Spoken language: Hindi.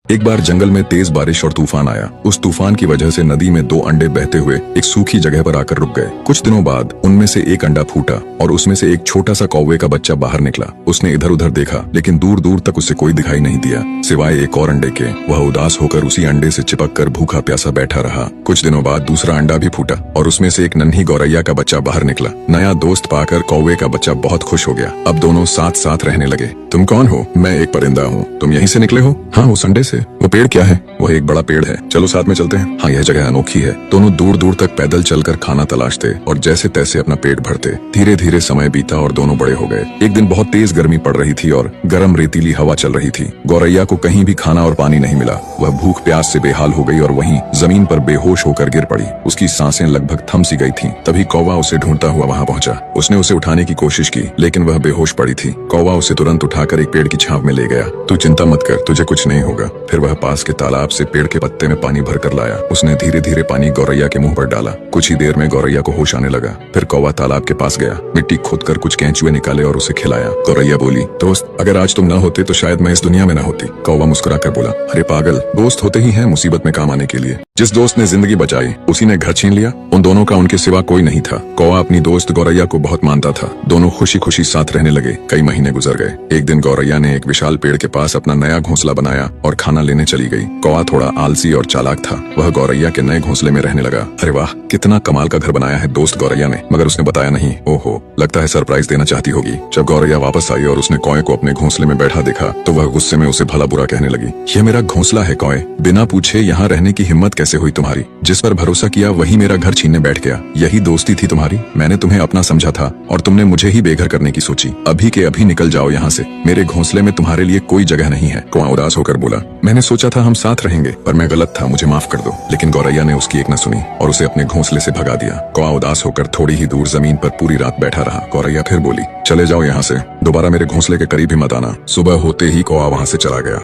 एक बार जंगल में तेज बारिश और तूफान आया। उस तूफान की वजह से नदी में दो अंडे बहते हुए एक सूखी जगह पर आकर रुक गए। कुछ दिनों बाद उनमें से एक अंडा फूटा और उसमें से एक छोटा सा कौवे का बच्चा बाहर निकला। उसने इधर उधर देखा, लेकिन दूर दूर तक उसे कोई दिखाई नहीं दिया सिवाय एक और अंडे के। वह उदास होकर उसी अंडे से चिपक कर भूखा प्यासा बैठा रहा। कुछ दिनों बाद दूसरा अंडा भी फूटा और उसमें से एक नन्ही गौरैया का बच्चा बाहर निकला। नया दोस्त पाकर कौवे का बच्चा बहुत खुश हो गया। अब दोनों साथ साथ रहने लगे। तुम कौन हो? मैं एक परिंदा हूँ। तुम यहीं से निकले हो? हाँ, उस अंडे से। वो पेड़ क्या है? वह एक बड़ा पेड़ है। चलो साथ में चलते हैं। हाँ, यह जगह अनोखी है। दोनों दूर दूर तक पैदल चलकर खाना तलाशते और जैसे तैसे अपना पेट भरते। धीरे धीरे समय बीता और दोनों बड़े हो गए। एक दिन बहुत तेज गर्मी पड़ रही थी और गर्म रेतीली हवा चल रही थी। गौरैया को कहीं भी खाना और पानी नहीं मिला। वह भूख प्यास से बेहाल हो गई और वहीं जमीन पर बेहोश होकर गिर पड़ी। उसकी सांसें लगभग थम सी गई थीं। तभी कौवा उसे ढूंढता हुआ वहां पहुंचा। उसने उसे उठाने की कोशिश की, लेकिन वह बेहोश पड़ी थी। कौवा उसे तुरंत उठाकर एक पेड़ की छांव में ले गया। तू चिंता मत कर, तुझे कुछ नहीं होगा। फिर वह पास के तालाब से पेड़ के पत्ते में पानी भर कर लाया। उसने धीरे धीरे पानी गौरैया के मुंह पर डाला। कुछ ही देर में गौरैया को होश आने लगा। फिर कौवा तालाब के पास गया, मिट्टी खोदकर कुछ केंचुए निकाले और उसे खिलाया। गौरैया बोली, दोस्त, अगर आज तुम न होते तो शायद मैं इस दुनिया में न होती। कौवा मुस्कुराकर बोला, अरे पागल, दोस्त होते ही हैं मुसीबत में काम आने के लिए। जिस दोस्त ने जिंदगी बचाई उसी ने घर छीन लिया। उन दोनों का उनके सिवा कोई नहीं था। कौवा अपनी दोस्त गौरैया को बहुत मानता था। दोनों खुशी खुशी साथ रहने लगे। कई महीने गुजर गए। एक दिन गौरैया ने एक विशाल पेड़ के पास अपना नया घोंसला बनाया और खाना लेने चली गई। कौवा थोड़ा आलसी और चालाक था। वह गौरैया के नए घोंसले में रहने लगा। अरे वाह, कितना कमाल का घर बनाया है दोस्त गौरैया ने, मगर उसने बताया नहीं। ओहो, लगता है सरप्राइज देना चाहती होगी। जब गौरैया वापस आई और उसने कौवे को अपने घोंसले में बैठा देखा तो वह गुस्से में उसे भला बुरा कहने लगी। यह मेरा घोंसला है कौवे, बिना पूछे यहाँ रहने की हिम्मत कैसे हुई तुम्हारी? जिस पर भरोसा किया वही मेरा घर छीनने बैठ गया। यही दोस्ती थी तुम्हारी? मैंने तुम्हें अपना समझा था और तुमने मुझे ही बेघर करने की सोची। अभी के अभी निकल जाओ यहाँ से। मेरे घोंसले में तुम्हारे लिए कोई जगह नहीं है। कौवा उदास होकर बोला, मैंने सोचा था हम साथ रहेंगे, पर मैं गलत था, मुझे माफ कर दो। लेकिन गौरैया ने उसकी एक न सुनी और उसे अपने घोंसले से भगा दिया। कौवा उदास होकर थोड़ी ही दूर जमीन पर पूरी रात बैठा रहा। गौरैया फिर बोली, चले जाओ यहाँ से, दोबारा मेरे घोंसले के करीब ही मत आना। सुबह होते ही कौवा वहाँ से चला गया।